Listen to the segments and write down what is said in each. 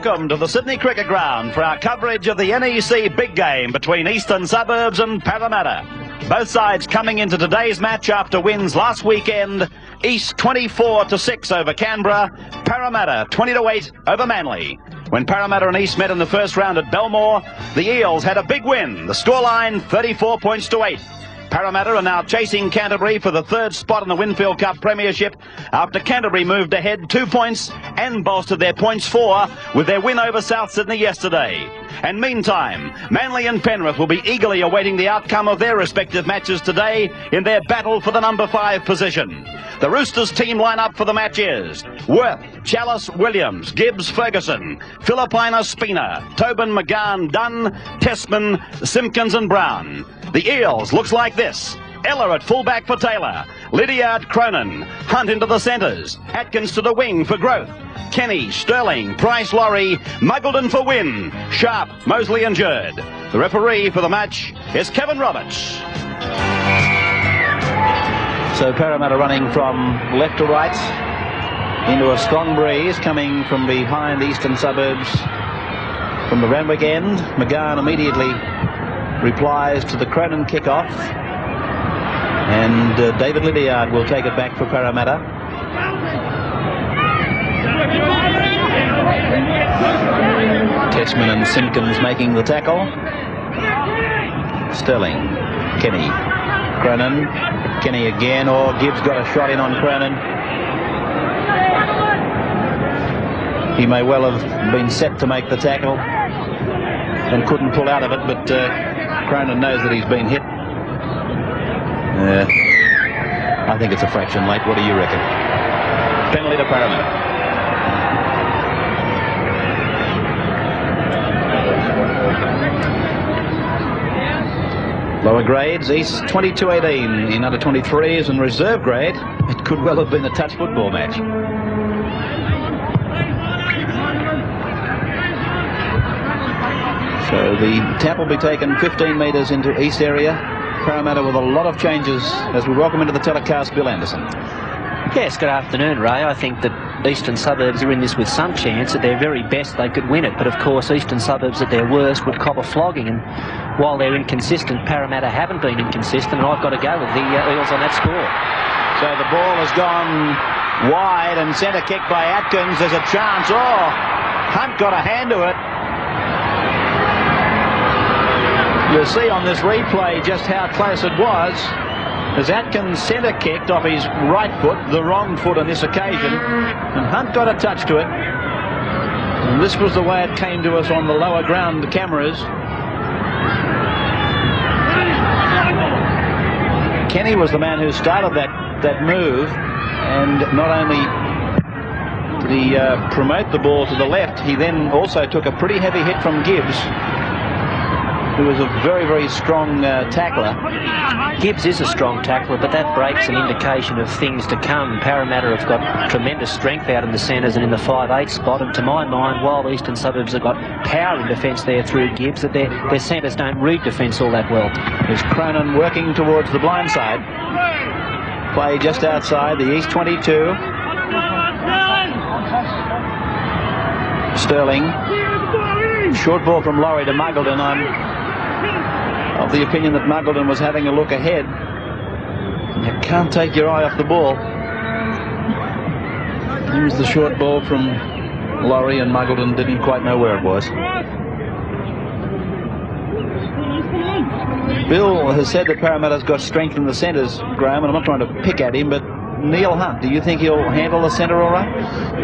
Welcome to the Sydney Cricket Ground for our coverage of the NEC Big Game between Eastern Suburbs and Parramatta. Both sides coming into today's match after wins last weekend. East 24-6 over Canberra, Parramatta 20-8 over Manly. When Parramatta and East met in the first round at Belmore, the Eels had a big win. The scoreline 34 points to 8. Parramatta are now chasing Canterbury for the third spot in the Winfield Cup premiership after Canterbury moved ahead 2 points and bolstered their points 4 with their win over South Sydney yesterday. And meantime, Manly and Penrith will be eagerly awaiting the outcome of their respective matches today in their battle for the number 5 position. The Roosters team lineup for the match is Wurth, Chalice, Williams, Gibbs, Ferguson, Filipina, Spina, Tobin, McGahan, Dunn, Tessman, Simpkins and Brown. The Eels looks like this. Ella at fullback for Taylor, Lydiard, Cronin, Hunt into the centres, Atkins to the wing for Growth, Kenny, Sterling, Price, Laurie, Muggleton for Win, Sharp, Mosley and Jerd. The referee for the match is Kevin Roberts. So Parramatta running from left to right into a strong breeze coming from behind Eastern Suburbs from the Randwick end. McGahan immediately replies to the Cronin kickoff, and David Lydiard will take it back for Parramatta. Tessman and Simpkins making the tackle. Sterling, Kenny, Cronin, Kenny again, or Gibbs got a shot in on Cronin. He may well have been set to make the tackle and couldn't pull out of it, but Cronin knows that he's been hit. I think it's a fraction late. What do you reckon? Penalty to Parramatta. Lower grades, East 22-18 in under 23s, and reserve grade, it could well have been a touch football match. So the tap will be taken 15 metres into East area. Parramatta with a lot of changes as we welcome into the telecast Bill Anderson. Yes, good afternoon, Ray. I think that Eastern Suburbs are in this with some chance. At their very best they could win it, but of course Eastern Suburbs at their worst would cop a flogging, and while they're inconsistent, Parramatta haven't been inconsistent, and I've got to go with the Eels on that score. So the ball has gone wide and centre kick by Atkins. There's a chance. Oh, Hunt got a hand to it. You'll see on this replay just how close it was, as Atkins centre kicked off his right foot, the wrong foot on this occasion, and Hunt got a touch to it. And this was the way it came to us on the lower ground cameras. Kenny was the man who started that move, and not only did he promote the ball to the left, he then also took a pretty heavy hit from Gibbs, who was a very, very strong tackler. Gibbs is a strong tackler, but that breaks an indication of things to come. Parramatta have got tremendous strength out in the centres and in the 5'8" spot, and to my mind, while Eastern Suburbs have got power in defence there through Gibbs, that their centres don't read defence all that well. There's Cronin working towards the blind side. Play just outside the East 22. Sterling. Short ball from Laurie to Muggleton. I'm of the opinion that Muggleton was having a look ahead. You can't take your eye off the ball. Here's the short ball from Laurie, and Muggleton didn't quite know where it was. Bill has said that Parramatta's got strength in the centres, Graham, and I'm not trying to pick at him, but Neil Hunt, do you think he'll handle the centre all right?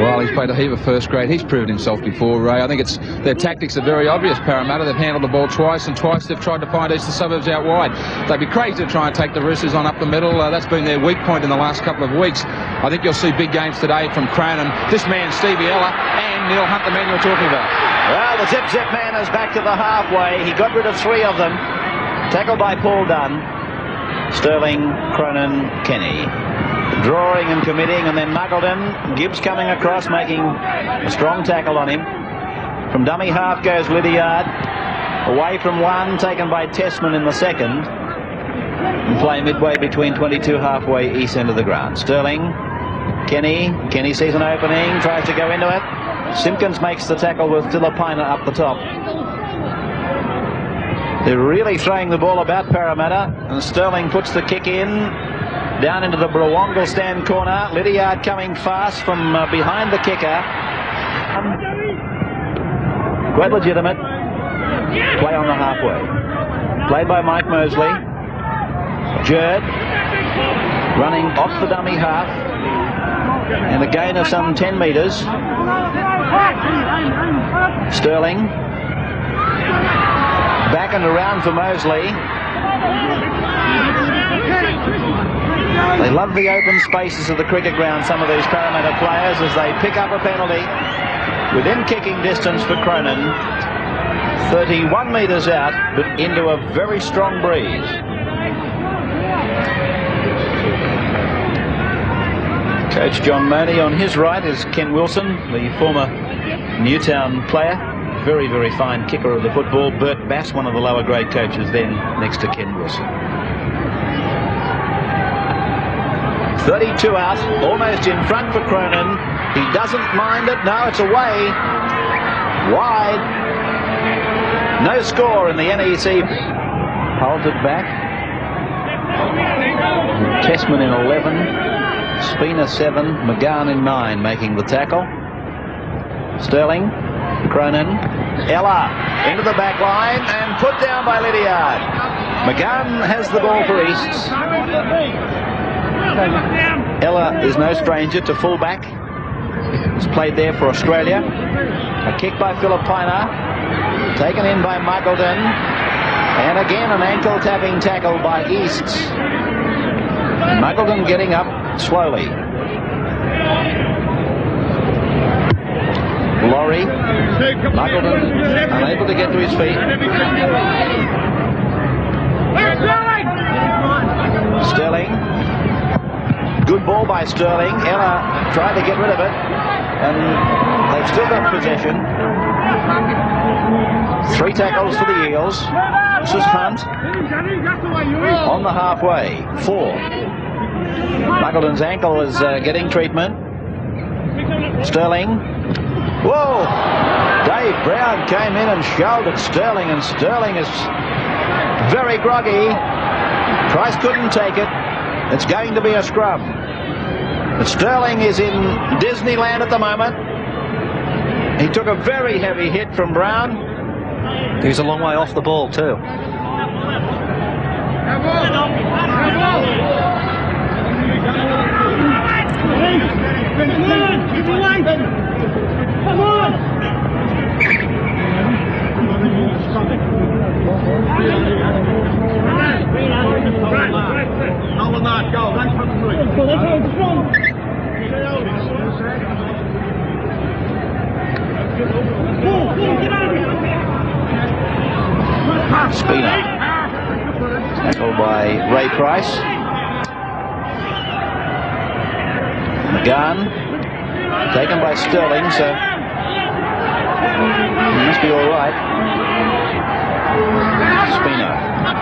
Well, he's played a heap of first grade. He's proved himself before, Ray. I think their tactics are very obvious, Parramatta. They've handled the ball twice, and twice they've tried to find Eastern Suburbs out wide. They'd be crazy to try and take the Roosters on up the middle. That's been their weak point in the last couple of weeks. I think you'll see big games today from Cronin, this man, Stevie Ella, and Neil Hunt, the man you're talking about. Well, the zip man is back to the halfway. He got rid of 3 of them. Tackled by Paul Dunn. Sterling, Cronin, Kenny. Drawing and committing, and then Muggleton. Gibbs coming across, making a strong tackle on him. From dummy half goes Lydiard. Away from one, taken by Tessman in the second. And play midway between 22 halfway east end of the ground. Sterling, Kenny sees an opening, tries to go into it. Simpkins makes the tackle with Filipina up the top. They're really throwing the ball about, Parramatta, and Sterling puts the kick in down into the Brawongle stand corner. Lydiard coming fast from behind the kicker. Quite legitimate play on the halfway. Played by Mike Mosley. Jerd running off the dummy half, and a gain of some 10 metres. Sterling back and around for Mosley. They love the open spaces of the cricket ground, some of these Parramatta players, as they pick up a penalty within kicking distance for Cronin. 31 metres out, but into a very strong breeze. Coach John Money on his right is Ken Wilson, the former Newtown player. Very, very fine kicker of the football. Bert Bass, one of the lower grade coaches, then next to Ken Wilson. 32 out, almost in front for Cronin. He doesn't mind it. No, it's away. Wide. No score in the NEC. Halted back. Testman in 11. Spina 7. McGahan in 9 making the tackle. Sterling. Cronin. Ella into the back line and put down by Lydiard. McGahan has the ball for Easts. Ella is no stranger to fullback. He's played there for Australia. A kick by Filipina, taken in by Muggleton, and again an ankle tapping tackle by Easts. Muggleton getting up slowly. Laurie, Muggleton unable to get to his feet. Sterling. Good ball by Sterling. Ella tried to get rid of it, and they've still got possession. 3 tackles for the Eels. This is Hunt on the halfway. 4. Muggleton's ankle is getting treatment. Sterling. Whoa! Dave Brown came in and shouldered Sterling, and Sterling is very groggy. Price couldn't take it. It's going to be a scrum. But Sterling is in Disneyland at the moment. He took a very heavy hit from Brown. He's a long way off the ball too. Come on! Spina. Tackled by Ray Price. McGahan. Taken by Sterling, so he must be all right. Spina.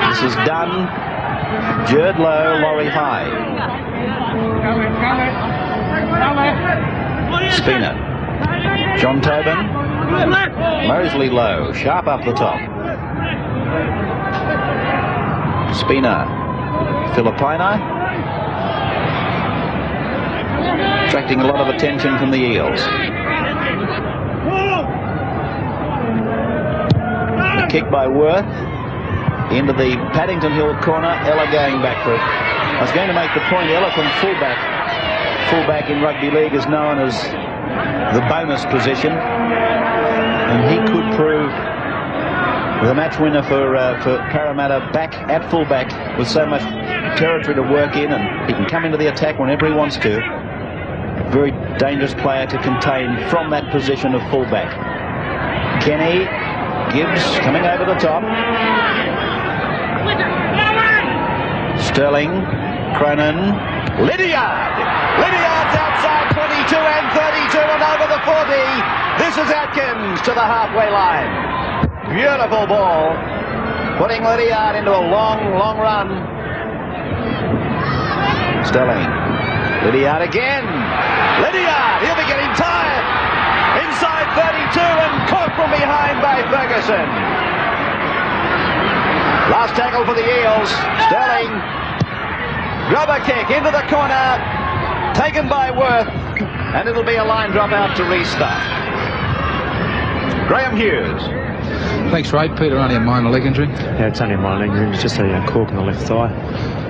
This is done. Jerd low, Laurie high. Spina. John Tobin. Mosley low, sharp up the top. Spina. Filipina. Attracting a lot of attention from the Eels. A kick by Wurth into the Paddington Hill corner. Ella going back for it. I was going to make the point, Ella from fullback. Fullback in rugby league is known as the bonus position, and he could prove the match winner for Parramatta back at fullback with so much territory to work in, and he can come into the attack whenever he wants to. Very dangerous player to contain from that position of fullback. Kenny, Gibbs coming over the top. Sterling, Cronin, Lydiard. Lydiard's outside 22 and 32 and over the 40. This is Atkins to the halfway line. Beautiful ball, putting Lydiard into a long, long run. Sterling, Lydiard again. Lydiard, he'll be getting tired. Inside 32 and caught from behind by Ferguson. Last tackle for the Eels. Sterling. Grubber kick into the corner. Taken by Wurth. And it'll be a line drop out to restart. Graham Hughes. Thanks, Ray. Peter, only a minor leg injury. Yeah, it's only a minor leg injury. It's just a cork in the left thigh.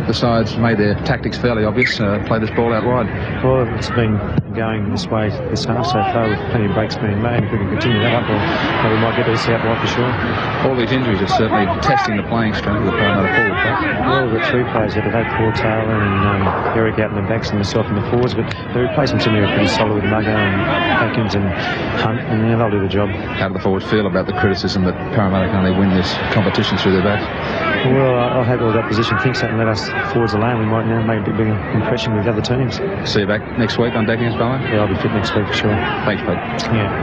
The sides made their tactics fairly obvious. Play this ball out wide. Well, it's been going this way this half so far with plenty of breaks being made. If we can continue that up, we might get this out right for sure. All these injuries are certainly testing the playing strength of the Parramatta forward pack. Well, we've got three players that have had Paul Taylor and Eric out in the backs and myself in the forwards, but the replacements in there are pretty solid with Mugger and Atkins and Hunt, and they'll do the job. How do the forwards feel about the criticism that Parramatta can only win this competition through their backs? Well, I hope all that position thinks that and let us forwards alone. We might now make a bit bigger impression with other teams. See you back next week on deck against Ballon? Yeah, I'll be fit next week for sure. Thanks, Pete. Yeah.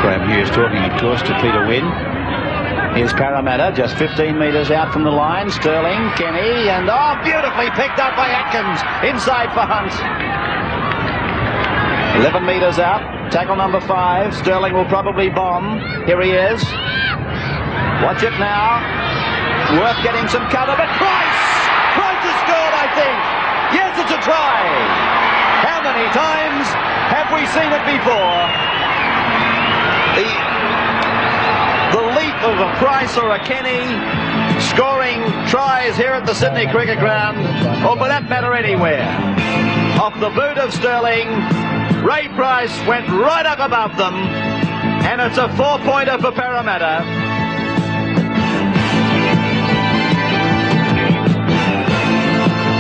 Graham Hughes talking, of course, to Peter Wynn. Here's Parramatta, just 15 metres out from the line. Sterling, Kenny, and beautifully picked up by Atkins. Inside for Hunt. 11 metres out. Tackle number 5. Sterling will probably bomb. Here he is. Watch it now. Worth getting some cover, but Price has scored, I think. Yes, it's a try. How many times have we seen it before? The leap of a Price or a Kenny scoring tries here at the Sydney Cricket Ground, or for that matter anywhere. Off the boot of Sterling, Ray Price went right up above them, and it's a 4-pointer for Parramatta.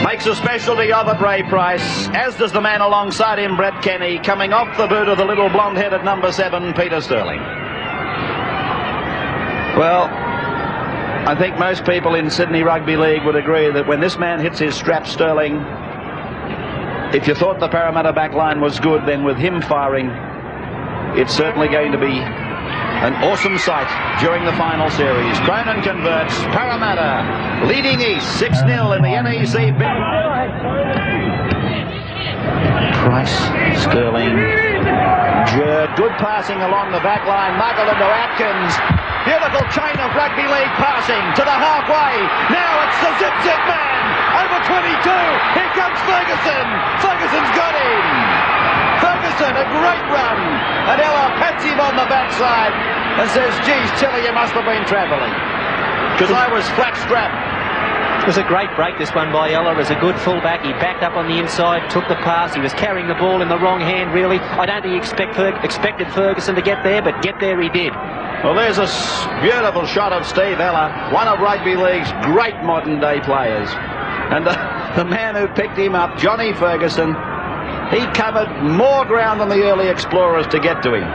Makes a specialty of it, Ray Price, as does the man alongside him, Brett Kenny, coming off the boot of the little blonde-headed number 7, Peter Sterling. Well, I think most people in Sydney Rugby League would agree that when this man hits his strap, Sterling, if you thought the Parramatta back line was good, then with him firing, it's certainly going to be an awesome sight during the final series. Cronin converts. Parramatta leading East 6-0 in the NEC Big Price, Sterling, Jerd, good passing along the back line. Muggle into Atkins. Beautiful chain of rugby league passing to the halfway. Now it's the zip man. Over 22. Here comes Ferguson. Ferguson's got him. Ferguson, a great run. And Ella pats him on the backside and says, geez, Tilly, you must have been travelling. Because I was flat strapped. It was a great break, this one by Ella. As a good fullback, he backed up on the inside, took the pass. He was carrying the ball in the wrong hand, really. I don't think he expected Ferguson to get there, but get there he did. Well, there's a beautiful shot of Steve Ella, one of Rugby League's great modern-day players. And the man who picked him up, Johnny Ferguson, he covered more ground than the early explorers to get to him.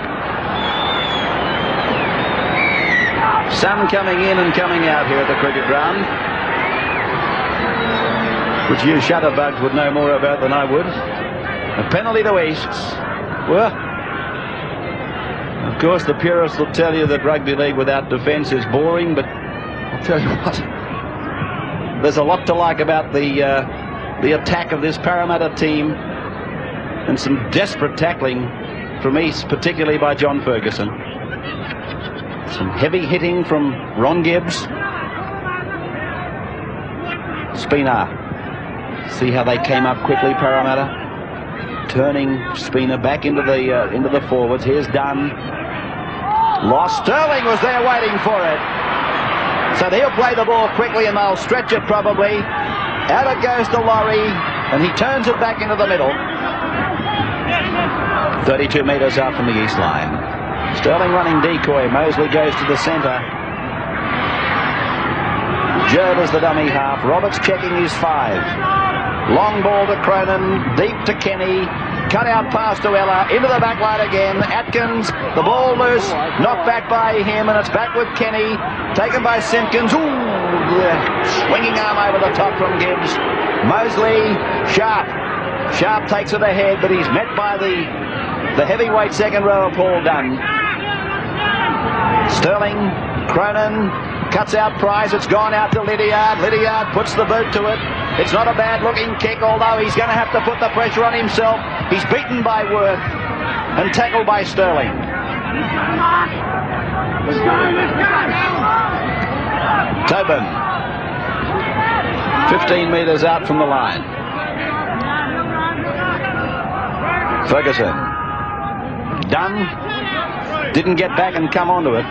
Sun coming in and coming out here at the cricket ground, which you shutterbugs would know more about than I would. A penalty to East. Well, of course, the purists will tell you that rugby league without defence is boring, but I'll tell you what, there's a lot to like about the attack of this Parramatta team, and some desperate tackling from East, particularly by John Ferguson. Some heavy hitting from Ron Gibbs. Spina. See how they came up quickly, Parramatta. Turning Spina back into the forwards. Here's Dunn. Lost. Sterling was there waiting for it. So he'll play the ball quickly and they'll stretch it probably. Out it goes to Laurie, and he turns it back into the middle. 32 metres out from the east line. Sterling running decoy. Mosley goes to the centre. Jerd is the dummy half. Roberts checking his 5. Long ball to Cronin, deep to Kenny, cut out pass to Ella, into the back line again. Atkins, the ball loose, knocked back by him, and it's back with Kenny, taken by Simpkins. Ooh, swinging arm over the top from Gibbs. Mosley, Sharp. Sharp takes it ahead, but he's met by the heavyweight second rower, Paul Dunn. Sterling, Cronin, cuts out Price, it's gone out to Lydiard. Lydiard puts the boot to it. It's not a bad-looking kick, although he's going to have to put the pressure on himself. He's beaten by Wurth and tackled by Sterling. Tobin, 15 metres out from the line. Ferguson, Dunn, didn't get back and come onto it.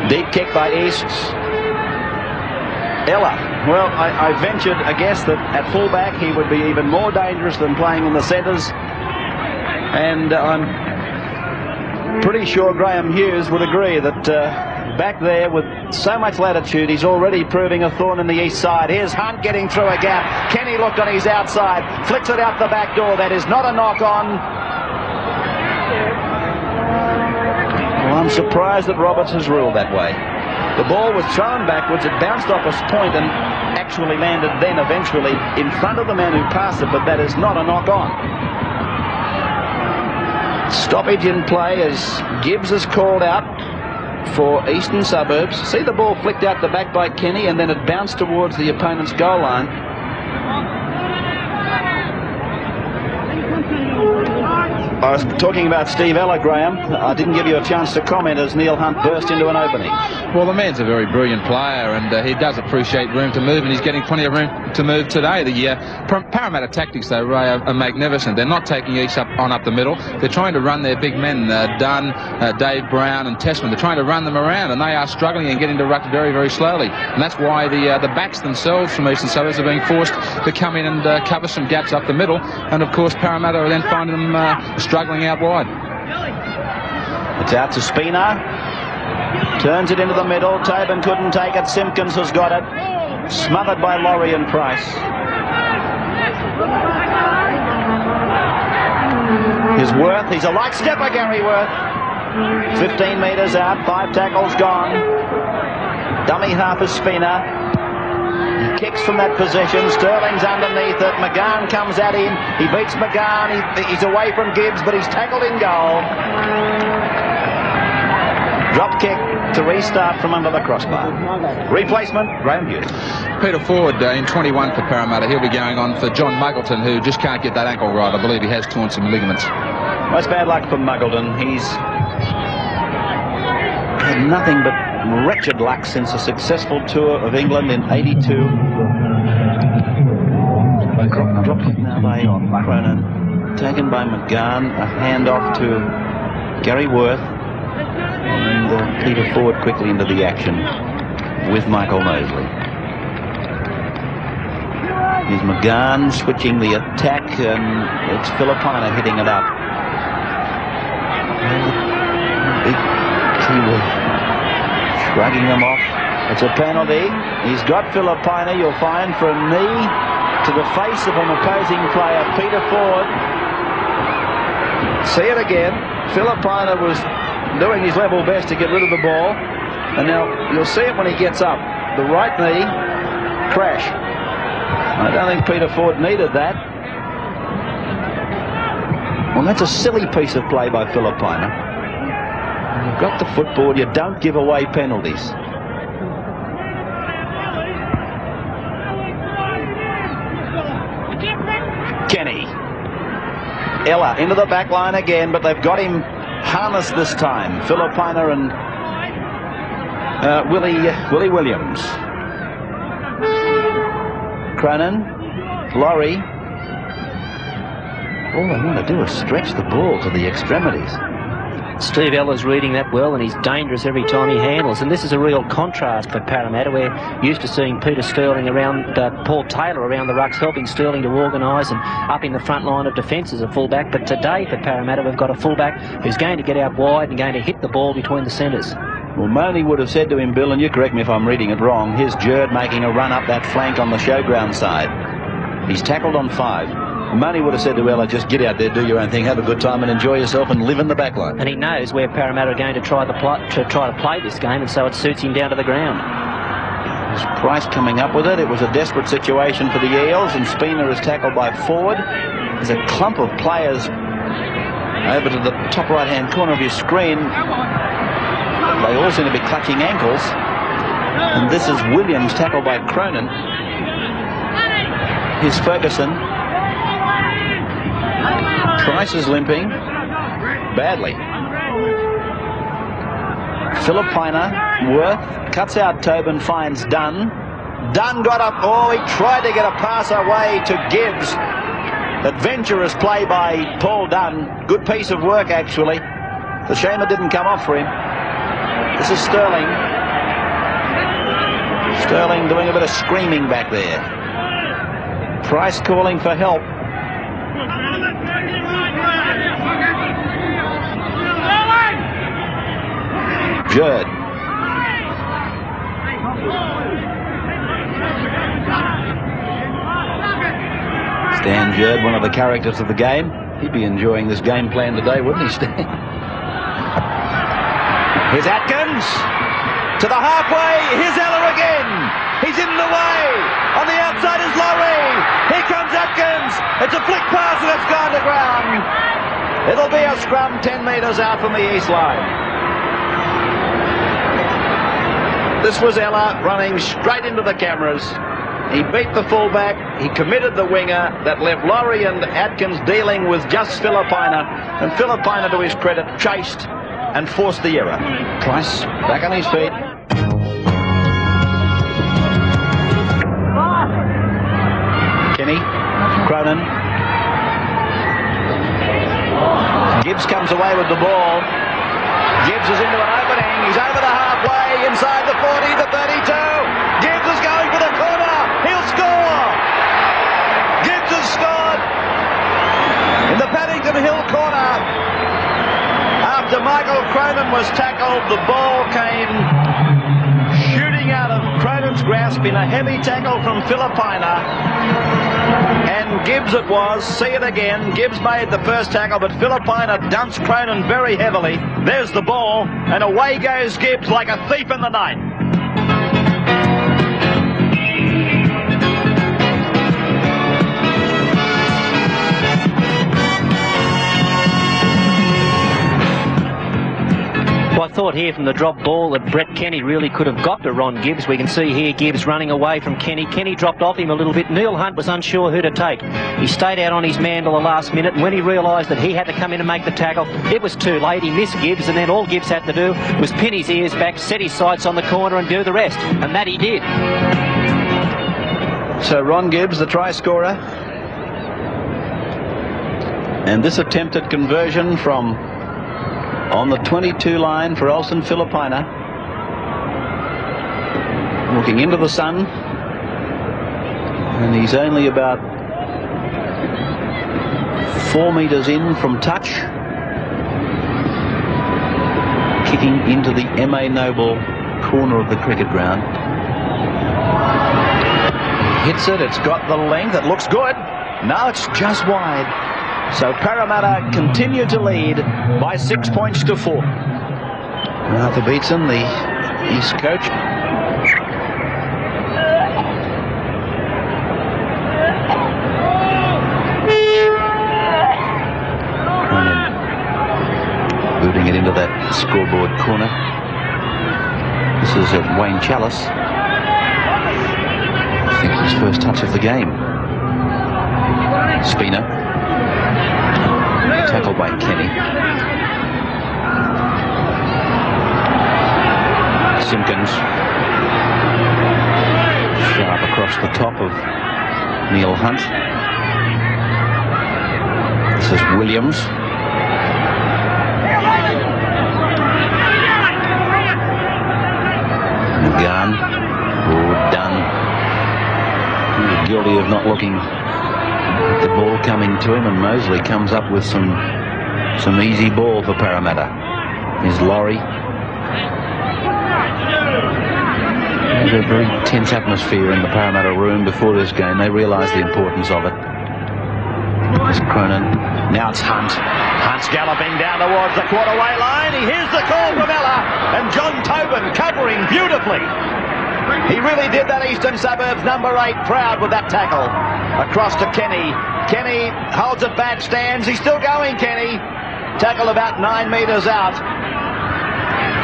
Deep kick by East. Ella. Well, I ventured a guess that at fullback he would be even more dangerous than playing in the centres. And I'm pretty sure Graham Hughes would agree that back there with so much latitude, he's already proving a thorn in the east side. Here's Hunt getting through a gap. Kenny looked on his outside, flicks it out the back door. That is not a knock on. Well, I'm surprised that Roberts has ruled that way. The ball was thrown backwards, it bounced off a point and actually landed then eventually in front of the man who passed it, but that is not a knock on. Stoppage in play as Gibbs is called out for Eastern Suburbs. See the ball flicked out the back by Kenny and then it bounced towards the opponent's goal line. I was talking about Steve Ella, Graham. I didn't give you a chance to comment as Neil Hunt burst into an opening. Well, the man's a very brilliant player and he does appreciate room to move, and he's getting plenty of room to move today. The Parramatta tactics, though, Ray, are magnificent. They're not taking East up the middle. They're trying to run their big men, Dunn, Dave Brown and Tessman. They're trying to run them around, and they are struggling and getting to ruck very, very slowly. And that's why the backs themselves from Eastern Suburbs are being forced to come in and cover some gaps up the middle. And, of course, Parramatta are then finding them struggling out wide. It's out to Spina. Turns it into the middle. Tobin couldn't take it. Simpkins has got it. Smothered by Laurie and Price. Here's Wurth. He's a light stepper, Gary Wurth. 15 metres out. 5 tackles gone. Dummy half is Spina. He kicks from that position. Sterling's underneath it. McGahan comes at him. He beats McGahan. He's away from Gibbs, but he's tackled in goal. Drop kick to restart from under the crossbar. Replacement, Graham Hughes. Peter Ford in 21 for Parramatta. He'll be going on for John Muggleton, who just can't get that ankle right. I believe he has torn some ligaments. That's bad luck for Muggleton. He's had nothing but wretched luck since a successful tour of England in '82. Drop kick now by Cronin. Taken by McGahan. A handoff to Gary Wurth. And Peter Ford quickly into the action with Michael Mosley. Here's McGahan switching the attack, and it's Filipina hitting it up. Big Kiwi shrugging them off. It's a penalty. He's got Filipina, you'll find, for a knee to the face of an opposing player, Peter Ford. See it again. Filipina was doing his level best to get rid of the ball, and now you'll see it when he gets up. The right knee, crash. I don't think Peter Ford needed that. Well, that's a silly piece of play by Filipina. You've got the football, you don't give away penalties. Kenny. Ella into the back line again, but they've got him harnessed this time. Filipina and Willie Williams. Cronin, Laurie. All they want to do is stretch the ball to the extremities. Steve Ella's reading that well, and he's dangerous every time he handles. And this is a real contrast for Parramatta. We're used to seeing Peter Sterling around, Paul Taylor around the rucks, helping Sterling to organise and up in the front line of defence as a fullback. But today for Parramatta, we've got a fullback who's going to get out wide and going to hit the ball between the centres. Well, Money would have said to him, Bill, and you correct me if I'm reading it wrong, here's Jerd making a run up that flank on the showground side. He's tackled on 5. Money would have said to Ella, just get out there, do your own thing, have a good time and enjoy yourself and live in the back line. And he knows where Parramatta are going to try to play this game, and so it suits him down to the ground. There's Price coming up with it. It was a desperate situation for the Eels, and Spina is tackled by Ford. There's a clump of players over to the top right-hand corner of your screen. They all seem to be clutching ankles. And this is Williams tackled by Cronin. Here's Ferguson. Price is limping badly. Filipina, Wurth cuts out Tobin, finds Dunn. Dunn got up. Oh, he tried to get a pass away to Gibbs. Adventurous play by Paul Dunn. Good piece of work, actually. The shame it didn't come off for him. This is Sterling. Sterling doing a bit of screaming back there. Price calling for help. Jerd. Stan Jerd, one of the characters of the game. He'd be enjoying this game plan today, wouldn't he, Stan? Here's Atkins. To the halfway. Here's Ella again. He's in the way. On the outside is Laurie. Here comes Atkins. It's a flick pass and it's gone to ground. It'll be a scrum 10 metres out from the east line. This was Ella running straight into the cameras. He beat the fullback. He committed the winger. That left Laurie and Atkins dealing with just Filipina. And Filipina, to his credit, chased and forced the error. Price back on his feet. Kenny, Cronin. Gibbs comes away with the ball. Gibbs is into an opening. He's over the halfway, inside the 40, the 32. Gibbs is going for the corner. He'll score. Gibbs has scored in the Paddington Hill corner. After Michael Cronin was tackled, the ball came shooting out of Cronin's grasp in a heavy tackle from Filipina. And Gibbs it was. See it again. Gibbs made the first tackle, but Filipina dumped Cronin very heavily. There's the ball, and away goes Gibbs like a thief in the night. Well, I thought here from the drop ball that Brett Kenny really could have got to Ron Gibbs. We can see here Gibbs running away from Kenny. Kenny dropped off him a little bit. Neil Hunt was unsure who to take. He stayed out on his man till the last minute, and when he realised that he had to come in and make the tackle, it was too late. He missed Gibbs, and then all Gibbs had to do was pin his ears back, set his sights on the corner and do the rest, and that he did. So Ron Gibbs, the try scorer. And this attempted conversion from on the 22 line for Olsen Filipina. Looking into the sun. And he's only about 4 metres in from touch. Kicking into the M.A. Noble corner of the cricket ground. Hits it, it's got the length, it looks good. Now it's just wide. So Parramatta continue to lead by 6 points to 4. Arthur Beetson, the East coach. Cronin booting it into that scoreboard corner. This is Wayne Chalice. I think his first touch of the game. Spina. Tackled by Kenny. Simpkins. Sharp across the top of Neil Hunt. This is Williams. McGahan. Oh, done. He was guilty of not looking at the ball coming to him, and Mosley comes up with some easy ball for Parramatta. Here's Laurie. There's a very tense atmosphere in the Parramatta room before this game. They realise the importance of it. There's Cronin. Now it's Hunt. Hunt's galloping down towards the quarterway line. He hears the call from Ella, and John Tobin covering beautifully. He really did that Eastern Suburbs number 8 proud with that tackle. Across to Kenny. Kenny holds it back, stands. He's still going, Kenny. Tackle about 9 metres out.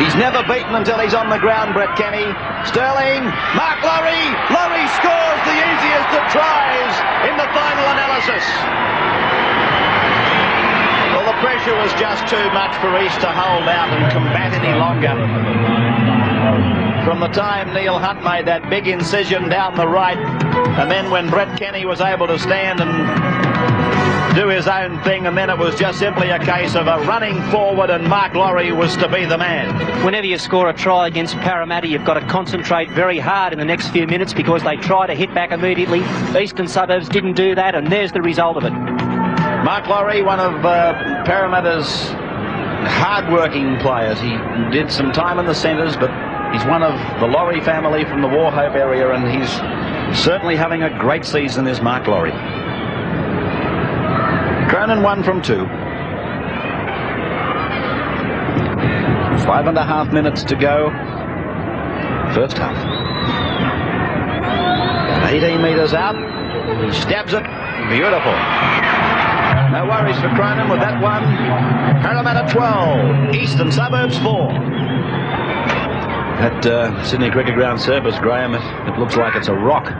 He's never beaten until he's on the ground, Brett Kenny. Sterling, Mark Laurie. Laurie scores the easiest of tries in the final analysis. Well, the pressure was just too much for East to hold out and combat any longer. From the time Neil Hunt made that big incision down the right, and then when Brett Kenny was able to stand and do his own thing, and then it was just simply a case of a running forward, and Mark Laurie was to be the man. Whenever you score a try against Parramatta, you've got to concentrate very hard in the next few minutes because they try to hit back immediately. Eastern Suburbs didn't do that, and there's the result of it. Mark Laurie, one of Parramatta's hard-working players. He did some time in the centres, but he's one of the Laurie family from the Wauchope area, and he's certainly having a great season, is Mark Laurie. Cronin 1 from 2. 5.5 minutes to go. First half. 18 metres out. He stabs it. Beautiful. No worries for Cronin with that one. Parramatta 12. Eastern Suburbs 4. At Sydney Cricket Ground surface, Graham, it looks like it's a rock.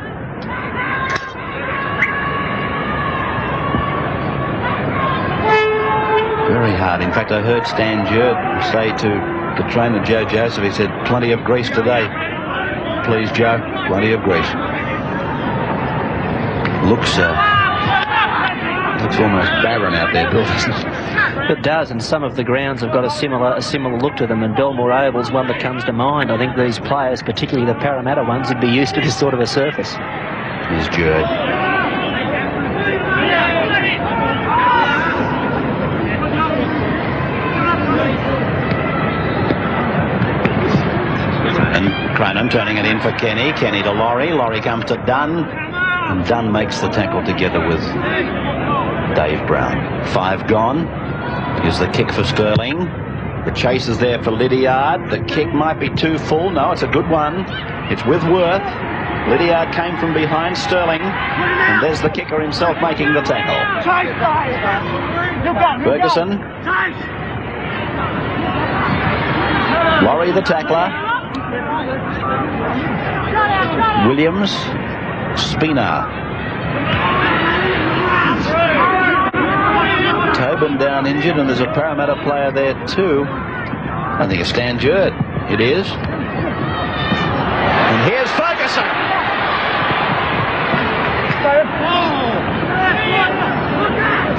Very hard. In fact, I heard Stan Jerd say to the trainer Joe Joseph, he said, plenty of grease today. Please, Joe, plenty of grease. Looks almost barren out there, Bill, doesn't it? It does, and some of the grounds have got a similar look to them, and Belmore Oval's one that comes to mind. I think these players, particularly the Parramatta ones, would be used to this sort of a surface. Here's Jerd. And Cronin turning it in for Kenny. Kenny to Laurie. Laurie comes to Dunn. And Dunn makes the tackle together with Dave Brown. 5 gone. Here's the kick for Sterling. The chase is there for Lydiard. The kick might be too full. No, it's a good one. It's with Wurth. Lydiard came from behind Sterling. And there's the kicker himself making the tackle. Ferguson. Laurie the tackler. Williams. Spina. Tobin down injured, and there's a Parramatta player there too. I think it's Stan Jerd. It is. And here's Ferguson.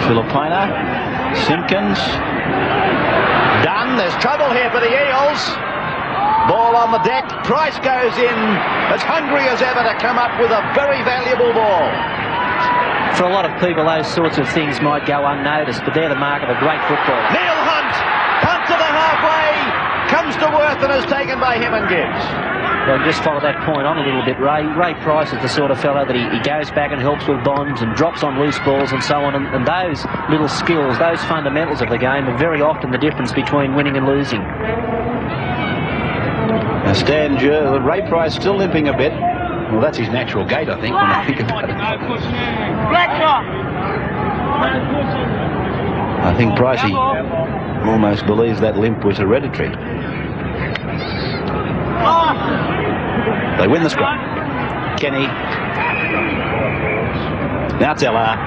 Filipina. Simpkins. Dunn. There's trouble here for the Eels. Ball on the deck. Price goes in as hungry as ever to come up with a very valuable ball. For a lot of people, those sorts of things might go unnoticed, but they're the mark of a great football. Neil Hunt, punt to the halfway, comes to Wurth and is taken by him and Gibbs. Well, just follow that point on a little bit, Ray. Ray Price is the sort of fellow that he goes back and helps with bombs and drops on loose balls and so on, and those little skills, those fundamentals of the game are very often the difference between winning and losing. Now Stan Jerd, Ray Price still limping a bit. Well, that's his natural gait, I think, when I think about it. I think Pricey almost believes that limp was hereditary. They win the scrum. Kenny. Now Teller.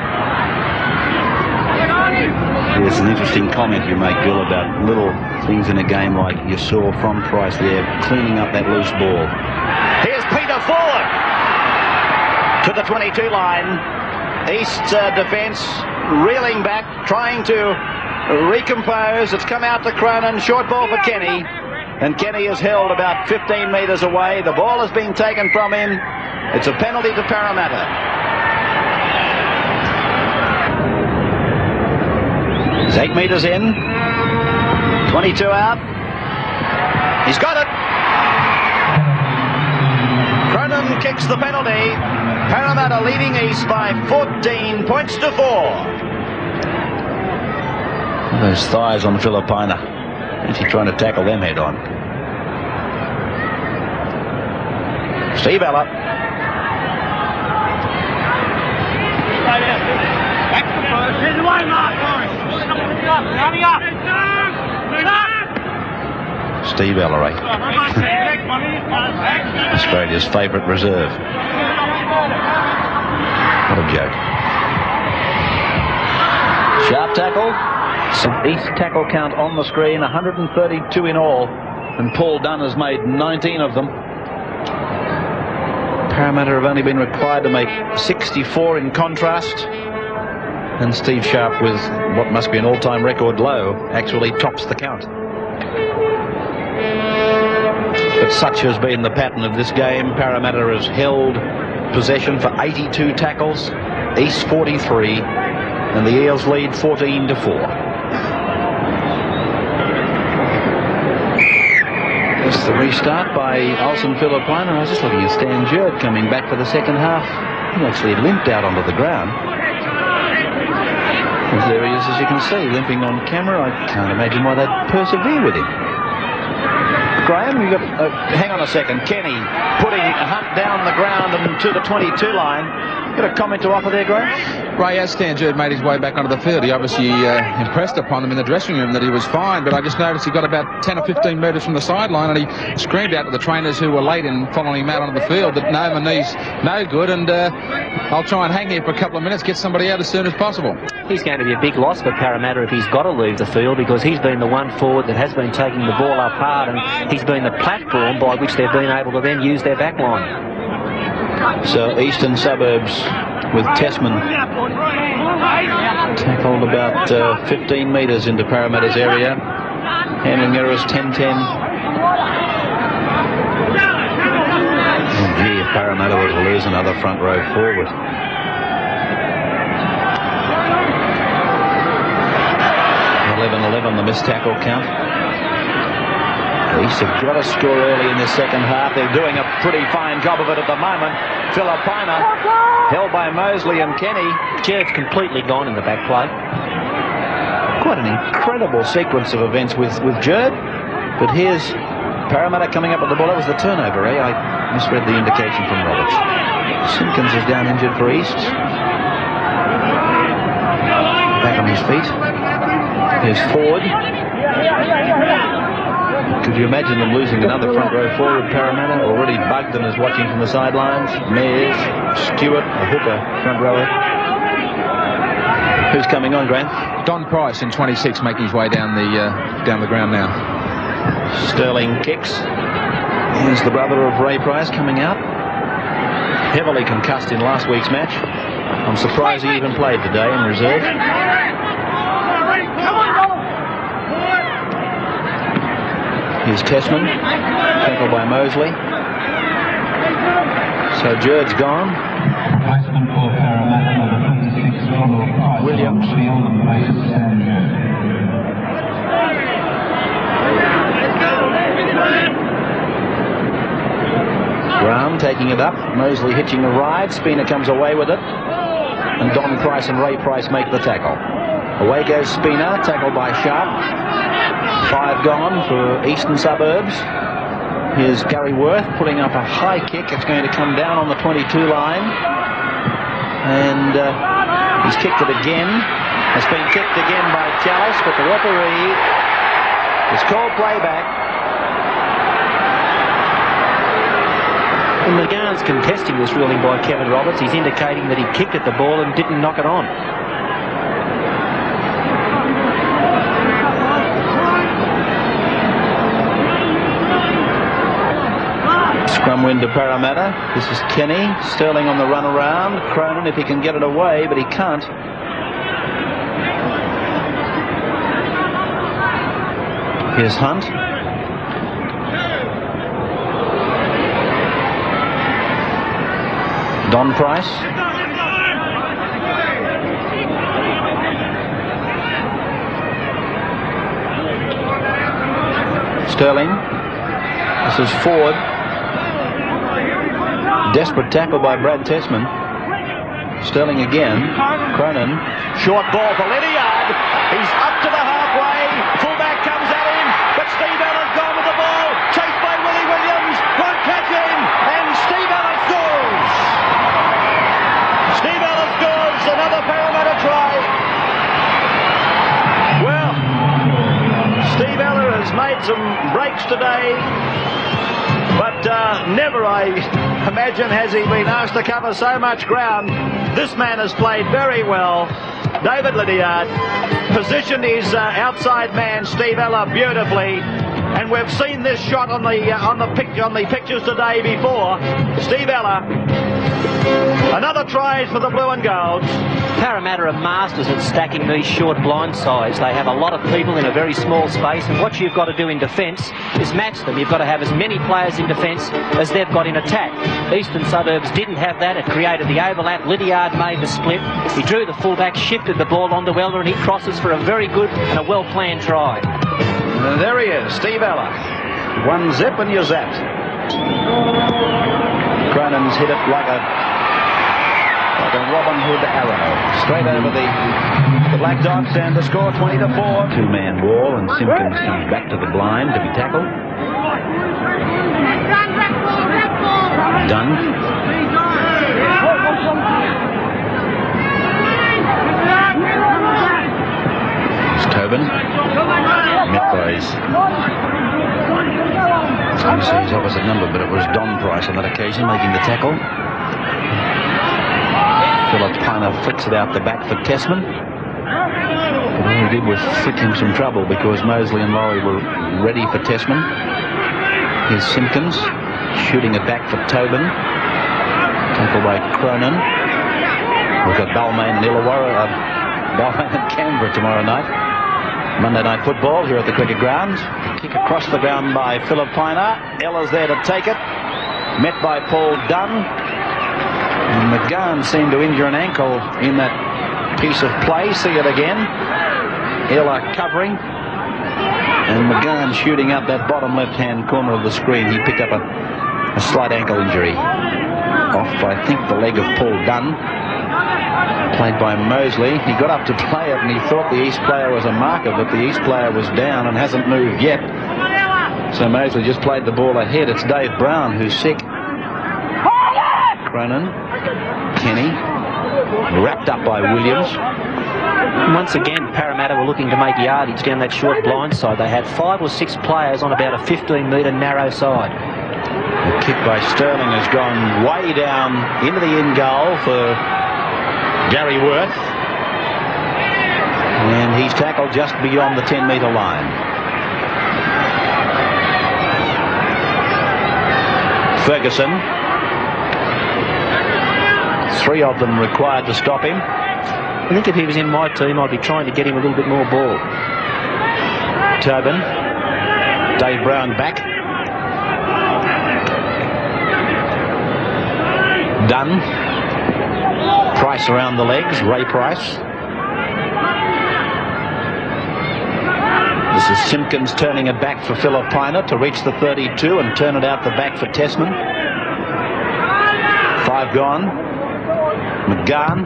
There's an interesting comment you make, Bill, about little things in a game like you saw from Price there, cleaning up that loose ball. Here's Peter forward to the 22 line. East's defence reeling back, trying to recompose. It's come out to Cronin. Short ball for Kenny. And Kenny is held about 15 metres away. The ball has been taken from him. It's a penalty to Parramatta. He's 8 metres in. 22 out. He's got it. Cronin kicks the penalty. Parramatta leading East by 14 points to 4. Those thighs on Filipina. Is he trying to tackle them head on? Steve Ella. Steve Ellery. Australia's favourite reserve. What a joke. Sharp tackle. East tackle count on the screen, 132 in all, and Paul Dunn has made 19 of them. Parramatta have only been required to make 64 in contrast, and Steve Sharp, with what must be an all-time record low, actually tops the count. But such has been the pattern of this game. Parramatta has held possession for 82 tackles, East 43, and the Eels lead 14-4. It's the restart by Olsen Filipina. I was just looking at Stan Jurd coming back for the second half. He actually limped out onto the ground. And there he is, as you can see, limping on camera. I can't imagine why they'd persevere with him. Graham, you got... hang on a second. Kenny putting Hunt down the ground and to the 22 line. Got a comment to offer there, Graham? Ray, as Stan Jurd made his way back onto the field, he obviously impressed upon him in the dressing room that he was fine, but I just noticed he got about 10 or 15 metres from the sideline and he screamed out to the trainers who were late in following him out onto the field that no, my knee's no good, and I'll try and hang here for a couple of minutes, get somebody out as soon as possible. He's going to be a big loss for Parramatta if he's got to leave the field, because he's been the one forward that has been taking the ball up hard, and he's been the platform by which they've been able to then use their back line. So Eastern Suburbs with Tessman tackled about 15 metres into Parramatta's area. Handling errors 10-10. Oh gee, if Parramatta was to lose another front row forward. 11-11 the missed tackle count. East have got to score early in the second half. They're doing a pretty fine job of it at the moment. Filipina held by Mosley and Kenny. Jurd's completely gone in the back play. Quite an incredible sequence of events with Jurd. But here's Parramatta coming up with the ball. That was the turnover, eh? I misread the indication from Roberts. Simpkins is down injured for East. Back on his feet. Here's Ford. Could you imagine them losing another front row forward? Parramatta already bugged and is watching from the sidelines. Mears, Stewart, a hooker front rower. Who's coming on, Grant? Don Price in 26 making his way down the ground now. Sterling kicks. Here's the brother of Ray Price coming out. Heavily concussed in last week's match. I'm surprised he even played today in reserve. Here's Tessman, tackled by Mosley. So Jurd's gone. Williams. Brown taking it up. Mosley hitching a ride. Spina comes away with it. And Don Price and Ray Price make the tackle. Away goes Spina, tackled by Sharp. 5 gone for Eastern Suburbs. Here's Gary Wurth putting up a high kick. It's going to come down on the 22 line. And he's kicked it again. It's been kicked again by Chalice, but the referee has called playback. And McGahan's contesting this ruling by Kevin Roberts. He's indicating that he kicked at the ball and didn't knock it on. Scrum win to Parramatta. This is Kenny. Sterling on the run around. Cronin if he can get it away, but he can't. Here's Hunt. Don Price. Sterling. This is Ford. Desperate tackle by Brad Tessman. Sterling again. Cronin. Short ball for Lydiard. He's up to the halfway. Fullback comes at him. But Steve Allen's gone with the ball. Chased by Willie Williams. Won't catch him. And Steve Allen scores. Steve Allen scores. Another Parramatta try. Well, Steve Allen has made some breaks today, but never, I imagine, has he been asked to cover so much ground. This man has played very well. David Lydiard positioned his outside man, Steve Ella, beautifully. And we've seen this shot on the pictures today before. Steve Ella, another try for the blue and gold. Parramatta are masters at stacking these short blind sides. They have a lot of people in a very small space, and what you've got to do in defence is match them. You've got to have as many players in defence as they've got in attack. Eastern Suburbs didn't have that. It created the overlap. Lydiard made the split. He drew the fullback, shifted the ball onto Elder, and he crosses for a very good and a well-planned try. There he is, Steve Ella. One zip and you're zapped. Cronin's hit it like a Robin Hood arrow. Straight over the Black Dogs, and the score 20-4. Two-man wall, and Simpkins comes back to the blind to be tackled. Done. It's Tobin. Midways. He's opposite number, but it was Don Price on that occasion making the tackle. Philip Piner flicks it out the back for Tessman. But all he did was fit him some trouble because Mosley and Laurie were ready for Tessman. Here's Simpkins shooting it back for Tobin. Tackled by Cronin. We've got Balmain and Illawarra, Balmain and Canberra tomorrow night. Monday Night Football here at the cricket ground. Kick across the ground by Philip Piner. Ella's there to take it. Met by Paul Dunn. And McGahan seemed to injure an ankle in that piece of play. See it again. Ella covering. And McGahan shooting up that bottom left-hand corner of the screen. He picked up a slight ankle injury. Off, I think, the leg of Paul Dunn. Played by Mosley. He got up to play it and he thought the East player was a marker, but the East player was down and hasn't moved yet. So Mosley just played the ball ahead. It's Dave Brown who's sick. Cronin, Kenny, wrapped up by Williams. Once again, Parramatta were looking to make yardage down that short blind side. They had 5 or 6 players on about a 15-metre narrow side. The kick by Sterling has gone way down into the in goal for Gary Wurth. And he's tackled just beyond the 10-metre line. Ferguson. 3 of them required to stop him. I think if he was in my team, I'd be trying to get him a little bit more ball. Tobin. Dave Brown back. Dunn. Price around the legs. Ray Price. This is Simpkins turning it back for Philip Piner to reach the 32 and turn it out the back for Tessman. 5 gone. McGahan.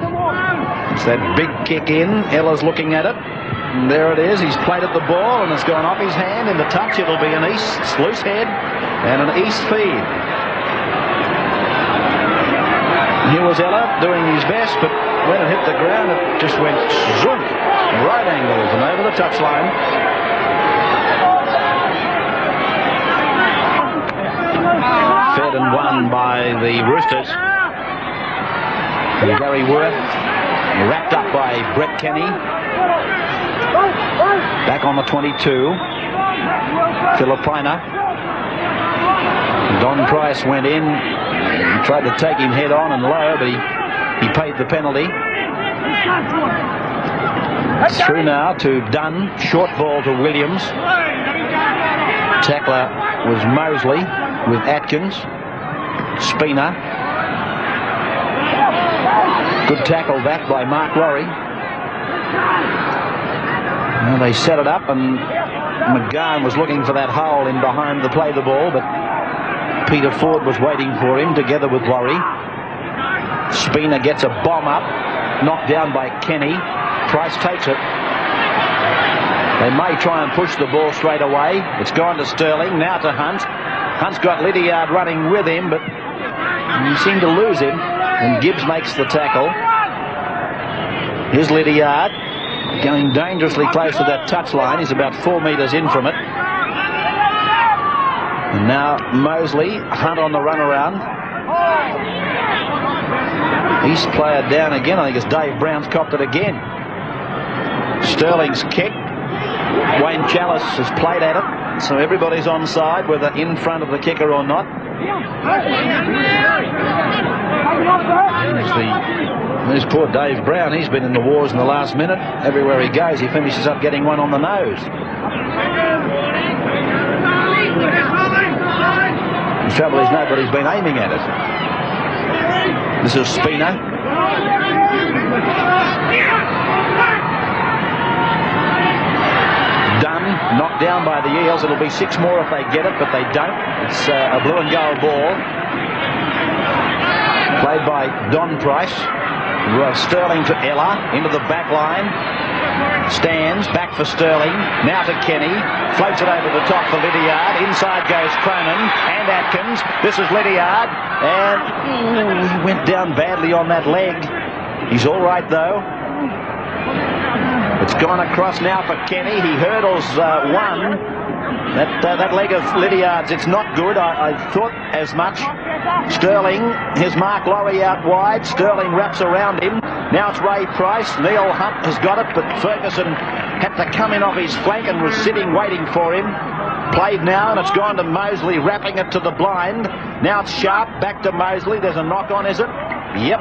It's that big kick in. Ella's looking at it. And there it is. He's played at the ball and it's gone off his hand. In the touch, it'll be an East loose head and an East feed. Here was Ella doing his best, but when it hit the ground, it just went zoom. Right angles and over the touchline. Fed and won by the Roosters. Gary Wurth, wrapped up by Brett Kenny. Back on the 22. Philip Piner. Don Price went in and tried to take him head on and low, but he paid the penalty. Through now to Dunn. Short ball to Williams. Tackler was Mosley with Atkins. Spina. Good tackle back by Mark Laurie. Well, they set it up and McGahan was looking for that hole in behind the play the ball, but Peter Ford was waiting for him together with Laurie. Spina gets a bomb up, knocked down by Kenny. Price takes it. They may try and push the ball straight away. It's gone to Sterling, now to Hunt. Hunt's got Lydiard running with him, but he seemed to lose him. And Gibbs makes the tackle. Here's Lydiard going dangerously close to that touchline. He's about 4 metres in from it. And now Mosley, Hunt on the run around. East player down again. I think it's Dave Brown's copped it again. Sterling's kick. Wayne Chalice has played at it. So everybody's onside, whether in front of the kicker or not. There's poor Dave Brown. He's been in the wars in the last minute. Everywhere he goes, he finishes up getting one on the nose. The trouble is nobody's been aiming at it. This is Spina. Dunn, knocked down by the Eels. It'll be 6 more if they get it, but they don't. It's a blue and gold ball. Played by Don Price. Sterling to Ella, into the back line. Stands, back for Sterling. Now to Kenny. Floats it over the top for Lydiard. Inside goes Cronin and Atkins. This is Lydiard. And he went down badly on that leg. He's all right, though. It's gone across now for Kenny. He hurdles one. That leg of Lydiard's, it's not good. I thought as much. Sterling, his Mark Laurie out wide. Sterling wraps around him. Now it's Ray Price. Neil Hunt has got it, but Ferguson had to come in off his flank and was sitting waiting for him. Played now, and it's gone to Mosley, wrapping it to the blind. Now it's Sharp, back to Mosley. There's a knock on, is it? Yep.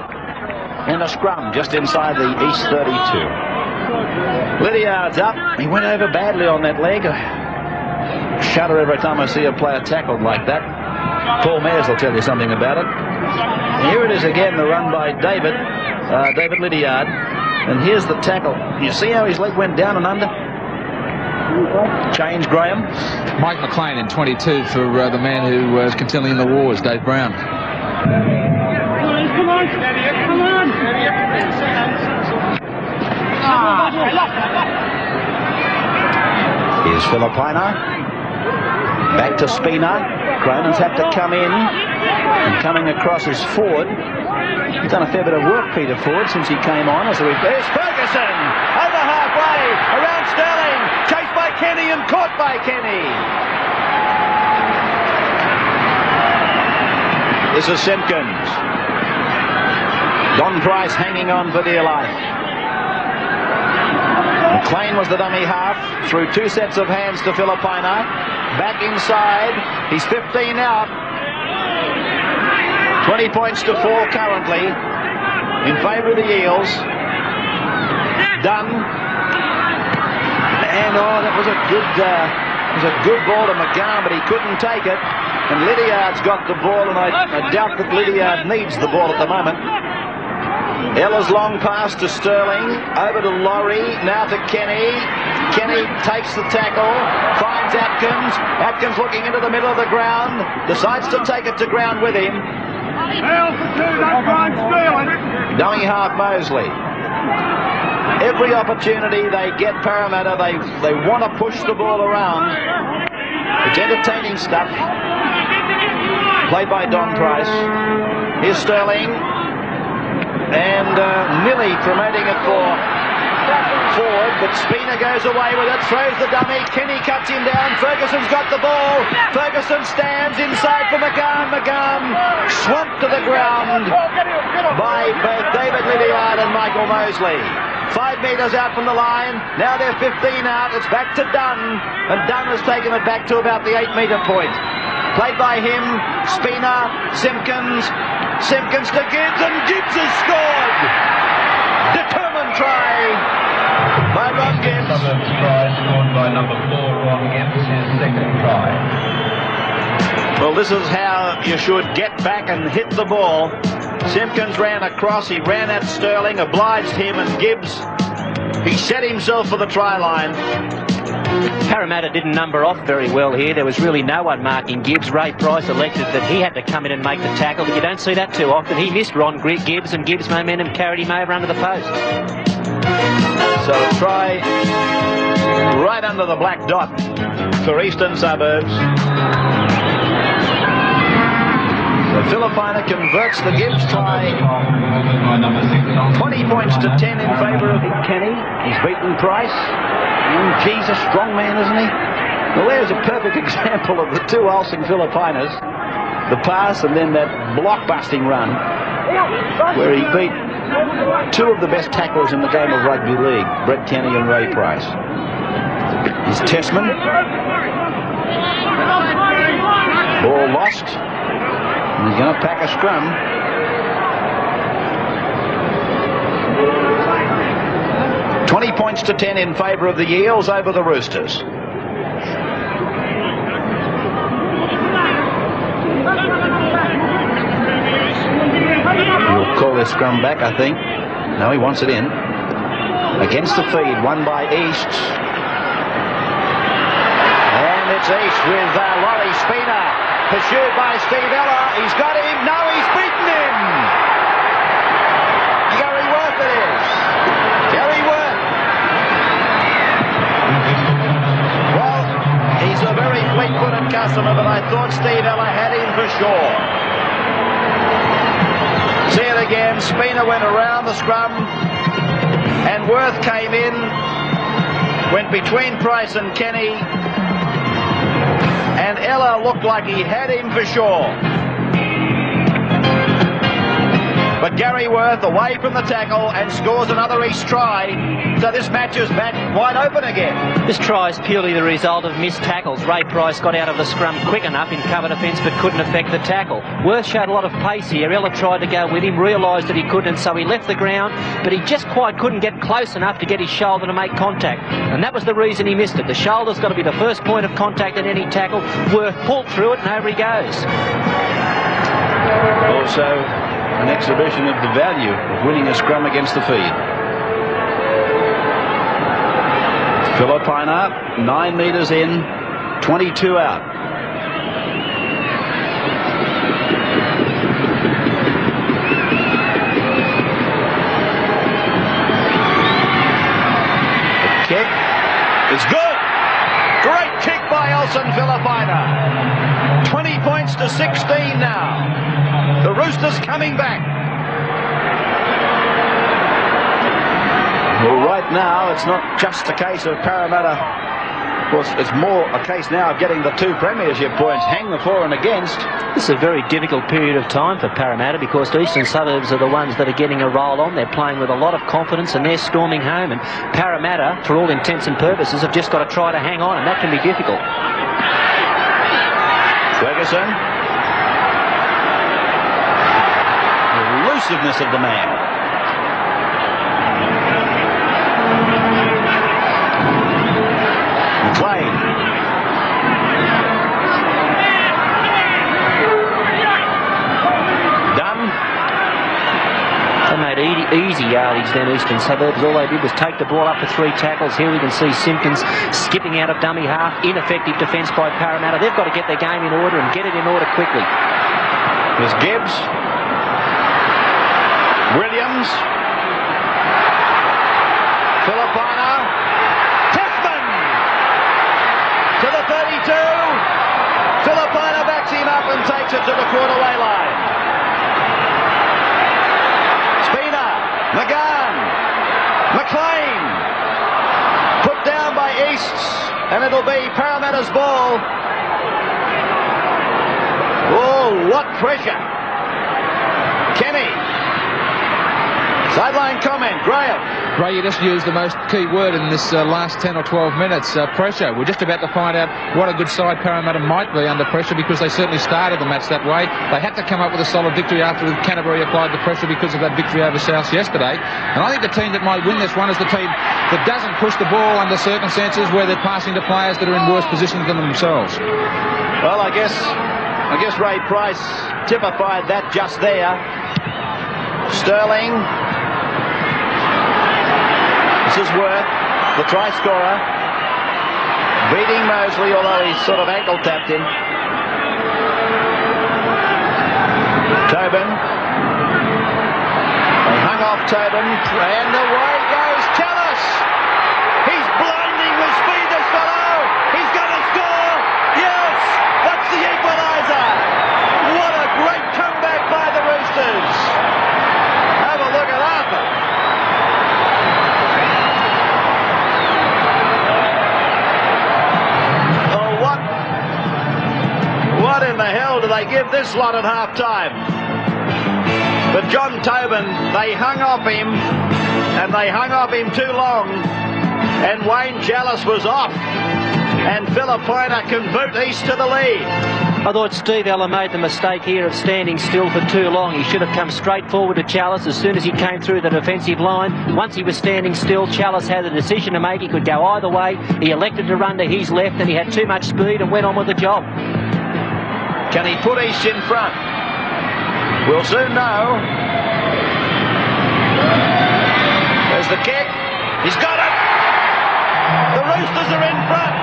And a scrum just inside the East 32. Lydiard's up. He went over badly on that leg. I shudder every time I see a player tackled like that. Paul Mears will tell you something about it. Here it is again, the run by David Lydiard. And here's the tackle. You see how his leg went down and under? Change, Graham. Mike McLean in 22 for the man who was continuing the wars, Dave Brown. Here's Filipina. Back to Spina. Cronin's had to come in. And coming across is Ford. He's done a fair bit of work, Peter Ford, since he came on. As there's Ferguson. Over halfway. Around Sterling. Chased by Kenny and caught by Kenny. This is Simpkins. Don Price hanging on for dear life. McLean was the dummy half. Through 2 sets of hands to Filipina. Back inside. He's 15 out. 20 points to 4 currently in favour of the Eels. Dunn. And that was a good ball to McGahan, but he couldn't take it. And Lydiard's got the ball, and I doubt that Lydiard needs the ball at the moment. Ella's long pass to Sterling, over to Laurie, now to Kenny. Kenny takes the tackle, finds Atkins. Atkins looking into the middle of the ground, decides to take it to ground with him. Dummy half Mosley. Every opportunity they get Parramatta, they want to push the ball around. It's entertaining stuff. Played by Don Price. Here's Sterling. And Millie promoting it for forward, but Spina goes away with it, throws the dummy, Kenny cuts him down, Ferguson's got the ball, Ferguson stands inside for McGahan, McGahan swamped to the ground by both David Lydiard and Michael Mosley. 5 metres out from the line, now they're 15 out, it's back to Dunn, and Dunn has taken it back to about the 8-metre point. Played by him, Spina, Simpkins to Gibbs, and Gibbs has scored! Determined try by Ron Gibbs. Suburbs try scored by number 4, Ron Gibbs, his second try. Well, this is how you should get back and hit the ball. Simpkins ran across, he ran at Sterling, obliged him, and Gibbs, he set himself for the try line. Parramatta didn't number off very well here. There was really no one marking Gibbs. Ray Price elected that he had to come in and make the tackle, but you don't see that too often. He missed Ron Gibbs, and Gibbs' momentum carried him over under the post. So a try right under the black dot for Eastern Suburbs. So Filipina converts the Gibbs try. 20 points to 10 in favour of Kenny. He's beaten Price. Jesus, strong man, isn't he? Well, there's a perfect example of the two Olsen Filipinas. The pass and then that block-busting run where he beat two of the best tacklers in the game of rugby league, Brett Kenny and Ray Price. Here's Tessman. Ball lost. And he's going to pack a scrum. $20 points to 10 in favour of the Eels over the Roosters. He'll call this scrum back, I think. No, he wants it in. Against the feed, won by East. And it's East with Laurie Spina, pursued by Steve Ella. He's got him. No, he's beaten him. Gary Wurth it is. Gary Wurth. Well, he's a very fleet-footed customer, but I thought Steve Ella had him for sure. See it again. Spina went around the scrum, and Wurth came in, went between Price and Kenny, and Ella looked like he had him for sure. But Gary Wurth away from the tackle and scores another East try. So this match is back wide open again. This try is purely the result of missed tackles. Ray Price got out of the scrum quick enough in cover defence but couldn't affect the tackle. Wurth showed a lot of pace here. Ella tried to go with him, realised that he couldn't, and so he left the ground, but he just quite couldn't get close enough to get his shoulder to make contact. And that was the reason he missed it. The shoulder's got to be the first point of contact in any tackle. Wurth pulled through it and over he goes. Also, an exhibition of the value of winning a scrum against the feed. Filipina, 9 metres in, 22 out. The kick is good. Great kick by Olsen Filipina. 20 points to 16 now. The Roosters coming back. Well, right now, it's not just a case of Parramatta. Of course, it's more a case now of getting the 2 premiership points. Hang the for and against. This is a very difficult period of time for Parramatta because the Eastern Suburbs are the ones that are getting a roll on. They're playing with a lot of confidence and they're storming home. And Parramatta, for all intents and purposes, have just got to try to hang on, and that can be difficult. Ferguson. The elusiveness of the man. McLean. Done. They made easy yardage then, Eastern Suburbs. All they did was take the ball up for 3 tackles. Here we can see Simpkins skipping out of dummy half. Ineffective defence by Parramatta. They've got to get their game in order and get it in order quickly. There's Gibbs. Williams. Filipina. Tessman to the 32. Filipina backs him up and takes it to the quarter-way line. Spina. McGahan. McLean. Put down by East, and it'll be Parramatta's ball. Oh, what pressure. Kenny. Sideline comment, Graham. Ray, you just used the most key word in this last 10 or 12 minutes, pressure. We're just about to find out what a good side Parramatta might be under pressure, because they certainly started the match that way. They had to come up with a solid victory after Canterbury applied the pressure because of that victory over South yesterday. And I think the team that might win this one is the team that doesn't push the ball under circumstances where they're passing to players that are in worse positions than themselves. Well, I guess Ray Price typified that just there. Sterling. This is Wurth, the try scorer, beating Mosley, although he's sort of ankle tapped him. Tobin. They hung off Tobin, and away goes Tallis. He's blinding with speed, this fellow. He's going to score. Yes, that's the equaliser. What a great comeback by the Roosters. Have a look at Arthur. Oh, the hell do they give this lot at half-time? But John Tobin, they hung off him, and they hung off him too long, and Wayne Chalice was off, and Filipina can boot East to the lead. I thought Steve Ella made the mistake here of standing still for too long. He should have come straight forward to Chalice as soon as he came through the defensive line. Once he was standing still, Chalice had a decision to make. He could go either way. He elected to run to his left, and he had too much speed and went on with the job. Can he put East in front? We'll soon know. There's the kick. He's got it. The Roosters are in front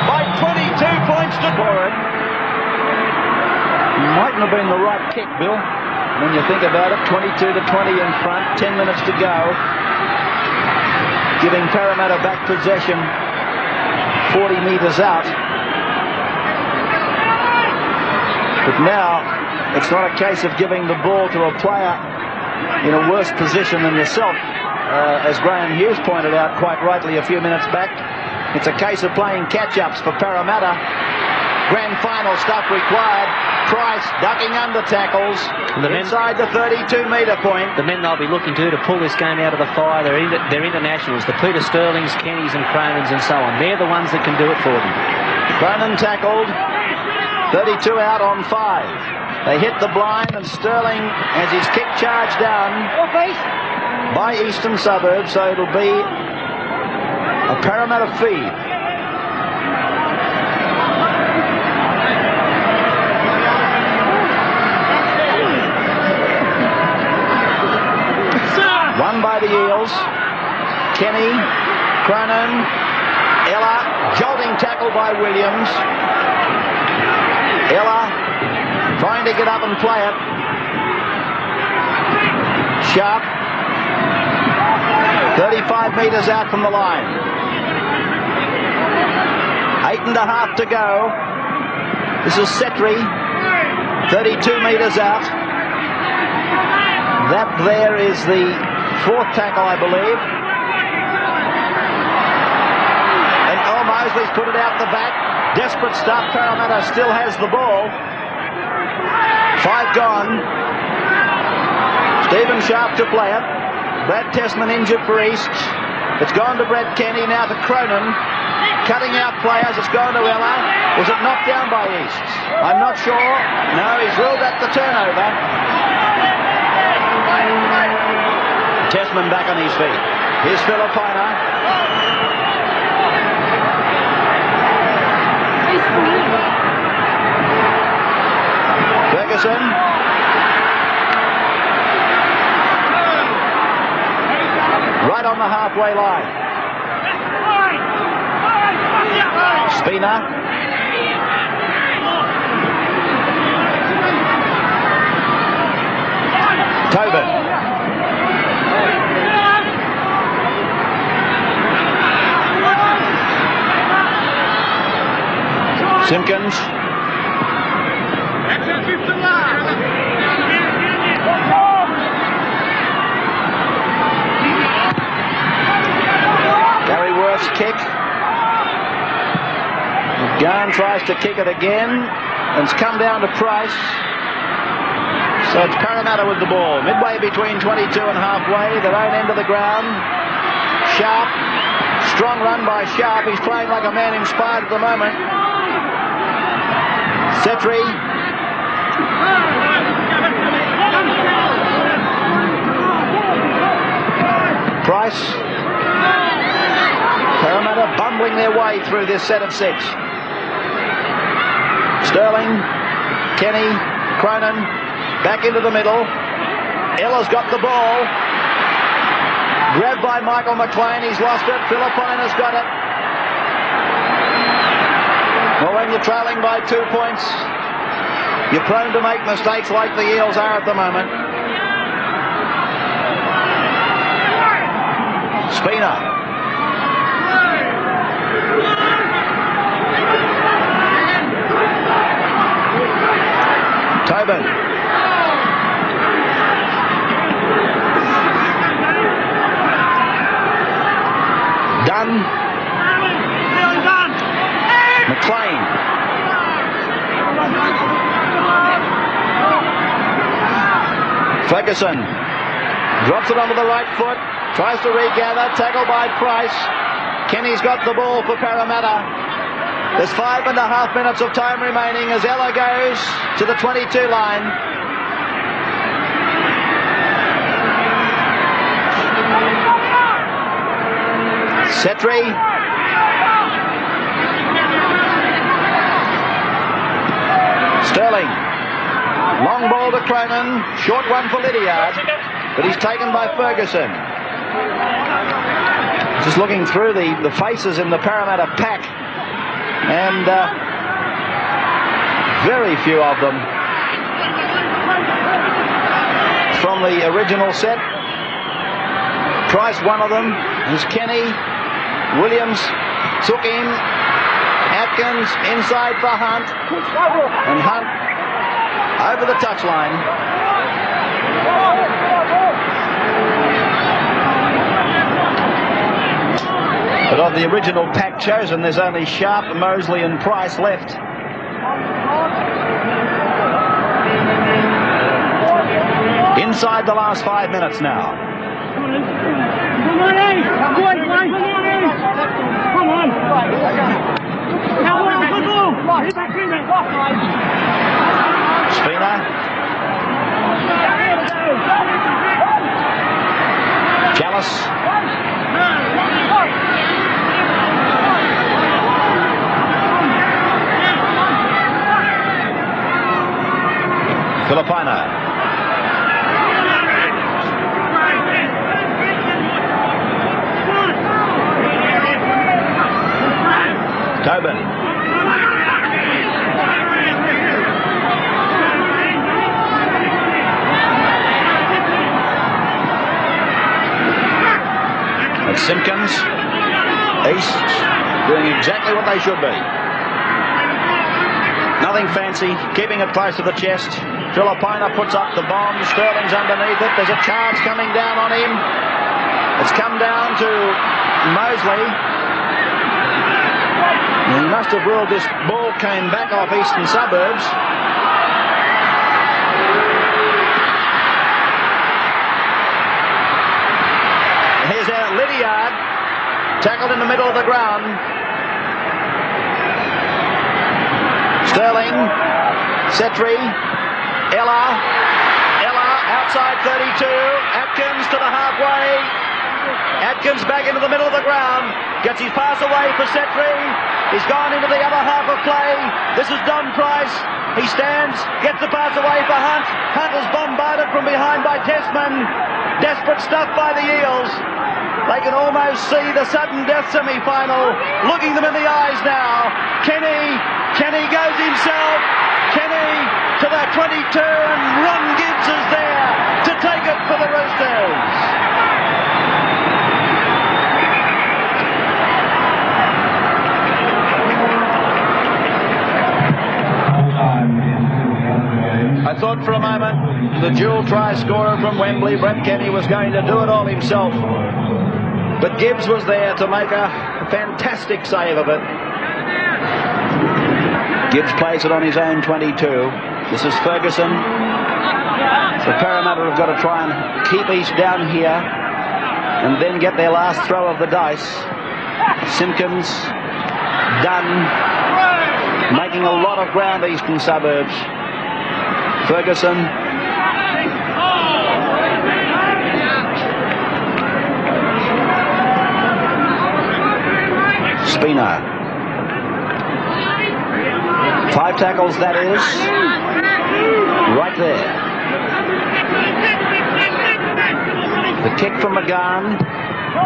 by 22 points to forward. Mightn't have been the right kick, Bill, when you think about it. 22 to 20 in front, 10 minutes to go. Giving Parramatta back possession 40 metres out. But now, it's not a case of giving the ball to a player in a worse position than yourself. As Graham Hughes pointed out quite rightly a few minutes back, it's a case of playing catch-ups for Parramatta. Grand final stuff required. Price ducking under tackles inside the 32-metre point. The men they'll be looking to pull this game out of the fire, they're internationals. The Peter Sterlings, Kennys and Cronins and so on. They're the ones that can do it for them. Cronin tackled. 32 out on 5. They hit the blind, and Sterling has his kick charge down by Eastern Suburbs, so it'll be a Parramatta feed. Won by the Eels. Kenny, Cronin, Ella, jolting tackle by Williams. Ella trying to get up and play it. Sharp. 35 metres out from the line. 8.5 to go. This is Setri. 32 metres out. That there is the fourth tackle, I believe. And Mosley's put it out the back. Desperate stuff. Parramatta still has the ball. 5 gone. Stephen Sharp to play it. Brad Tessman injured for East. It's gone to Brad Kenny, now to Cronin. Cutting out players. It's gone to Ella. Was it knocked down by East? I'm not sure. No, he's ruled that the turnover. Tessman back on his feet. Here's Filipina. Ferguson. Right on the halfway line. Spina. Tobin. Simpkins. Gary Wurth's kick. McGahan tries to kick it again, and it's come down to Price. So it's Parramatta with the ball, midway between 22 and halfway, their own end of the ground. Sharp, strong run by Sharp. He's playing like a man inspired at the moment. Setri. Price. Parramatta bumbling their way through this set of 6. Sterling, Kenny, Cronin, back into the middle. Ella's got the ball. Grabbed by Michael McLean, he's lost it. Filipina's got it. Well, when you're trailing by 2 points, you're prone to make mistakes like the Eels are at the moment. Spina. Tobin. Dunn. McLean. Ferguson drops it onto the right foot, tries to regather, tackled by Price. Kenny's got the ball for Parramatta. There's 5.5 minutes of time remaining as Ella goes to the 22 line. Setri. Sterling. Long ball to Cronin. Short one for Lydiard. But he's taken by Ferguson. Just looking through the faces in the Parramatta pack. And very few of them from the original set. Price, one of them, is Kenny. Williams took him. Atkins inside for Hunt. And Hunt over the touchline. But of the original pack chosen, there's only Sharp, Mosley and Price left. Inside the last 5 minutes now. Come on, Eddie! Come on! Come on! Spina. Chalice. Filipina. Tobin. That's Simpkins. East doing exactly what they should be. Nothing fancy, keeping it close to the chest. Filipina puts up the bomb. Sterling's underneath it. There's a charge coming down on him. It's come down to Mosley. He must have ruled this ball came back off Eastern Suburbs. Here's Lydiard, tackled in the middle of the ground. Sterling, Setri, Ella outside 32, Atkins to the halfway. Atkins back into the middle of the ground, gets his pass away for Setri. He's gone into the other half of play. This is Don Price. He stands, gets the pass away for Hunt. Hunt is bombarded from behind by Testman. Desperate stuff by the Eels. They can almost see the sudden death semi-final looking them in the eyes now. Kenny goes himself. Kenny to the 22, and Ron Gibbs is there to take it for the Roosters. I thought for a moment the dual try scorer from Wembley, Brett Kenny, was going to do it all himself. But Gibbs was there to make a fantastic save of it. Gibbs plays it on his own 22. This is Ferguson. So Parramatta have got to try and keep East down here and then get their last throw of the dice. Simpkins, Dunn, making a lot of ground, Eastern Suburbs. Ferguson. Spina. 5 tackles, that is. Right there. The kick from McGahan.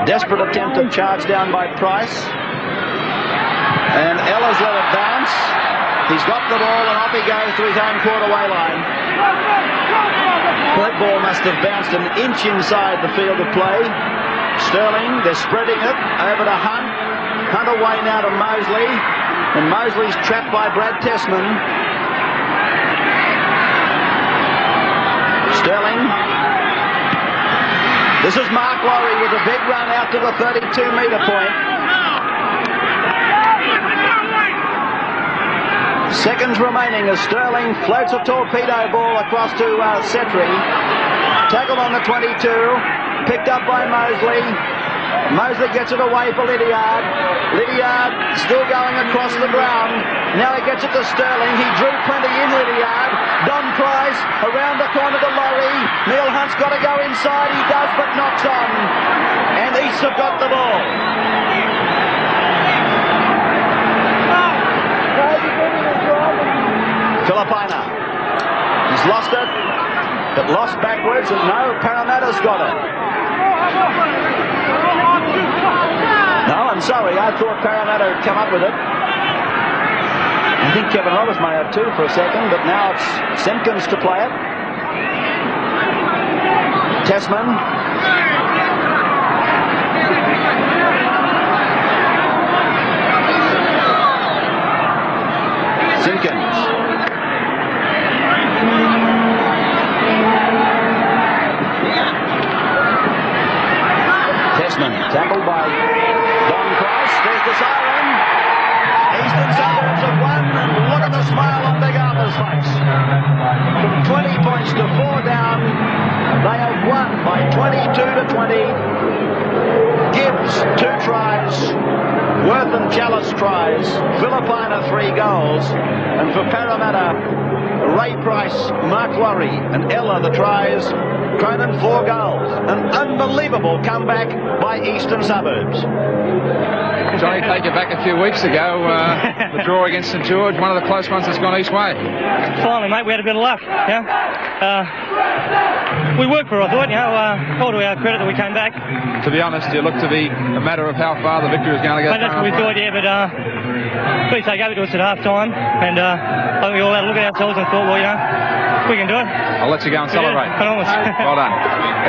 Desperate attempt to charge down by Price. And Ella's let it bounce. He's got the ball and off he goes to his own quarter-way line. That ball must have bounced an inch inside the field of play. Sterling, they're spreading it over to Hunt. Hunt away now to Mosley. And Mosley's trapped by Brad Testman. Sterling. This is Mark Laurie with a big run out to the 32-metre point. Seconds remaining as Sterling floats a torpedo ball across to Setri. Tackle on the 22. Picked up by Mosley. Mosley gets it away for Lydiard. Lydiard still going across the ground. Now he gets it to Sterling. He drew plenty in Lydiard. Don Price around the corner to Laurie. Neil Hunt's got to go inside. He does, but knocks on. And East have got the ball. Filipina. He's lost it, but lost backwards, and no, Parramatta's got it. No, I'm sorry, I thought Parramatta had come up with it. I think Kevin Roberts may have too for a second, but now it's Simpkins to play it. Tessman. Simpkins. Tessman, tackled by Don Price. There's the siren. Eastern Suburbs have won, and look at the smile on Big Arthur's face. From 20 points to 4 down, they have won by 22 to 20. Gibbs, 2 tries. Wurth and Chalice tries. Filipina 3 goals. And for Parramatta, Ray Price, Mark Laurie and Ella the tries. Cronin 4 goals. An unbelievable comeback by Eastern Suburbs. Johnny, take you back a few weeks ago, the draw against St George, one of the close ones that's gone each way. Finally, mate, we had a bit of luck. We worked for it, I thought, all to our credit that we came back. To be honest, it looked to be a matter of how far the victory was going to go. That's what we thought, yeah, but at least they gave it to us at half-time, and I think we all had to look at ourselves and thought, well, we can do it. I'll let you go and celebrate. Well done.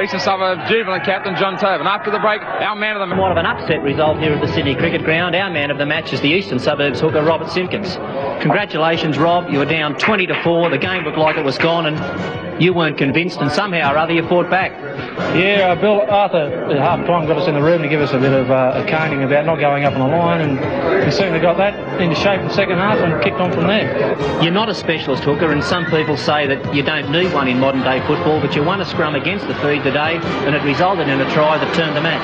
Eastern Suburbs jubilant captain John Tobin. After the break, our man of the match. Somewhat of an upset result here at the Sydney Cricket Ground. Our man of the match is the Eastern Suburbs hooker, Robert Simpkins. Congratulations, Rob. You were down 20 to 4. The game looked like it was gone, and you weren't convinced, and somehow or other you fought back. Yeah, Bill Arthur at half-time got us in the room to give us a bit of a caning about not going up on the line, and we certainly got that into shape in the second half and kicked on from there. You're not a specialist hooker, and some people say that you don't need one in modern-day football, but you won a scrum against the feed today, and it resulted in a try that turned the match.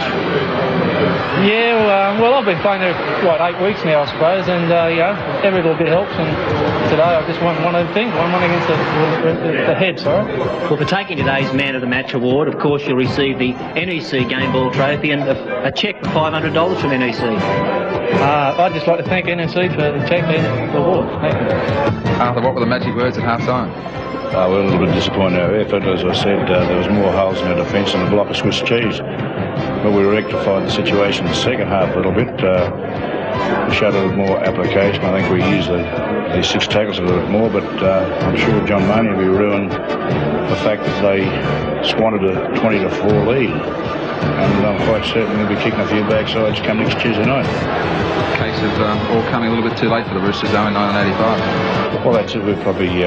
Yeah, well, I've been playing there, 8 weeks now, I suppose, and, every little bit helps, and today I just won one of the things, one against the head, sorry. Well, for taking today's Man of the Match award, of course, you'll receive the NEC Game Ball Trophy and a cheque for $500 from NEC. I'd just like to thank NEC for the cheque and the award. Thank you. Arthur, what were the magic words at half-time? We're a little bit disappointed in our effort. As I said, there was more holes in our defence and a block of Swiss cheese. But we rectified the situation in the second half a little bit. We showed a little more application. I think we used the 6 tackles a little bit more, but I'm sure John Money will be ruined the fact that they squandered a 20 to 4 lead. And I'm quite certain we'll be kicking a few backsides come next Tuesday night. Case of all coming a little bit too late for the Roosters, though, in 1985. Well, that's it. We've probably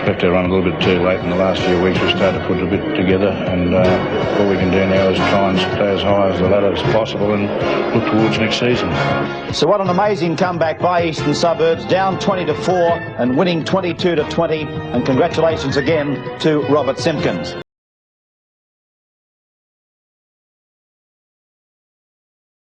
left our run a little bit too late in the last few weeks. We started to put it a bit together, and all we can do now is try and stay as high as the ladder as possible and look towards next season. So what an amazing comeback by Eastern Suburbs, down 20 to 4 and winning 22 to 20. And congratulations again to Robert Simpkins.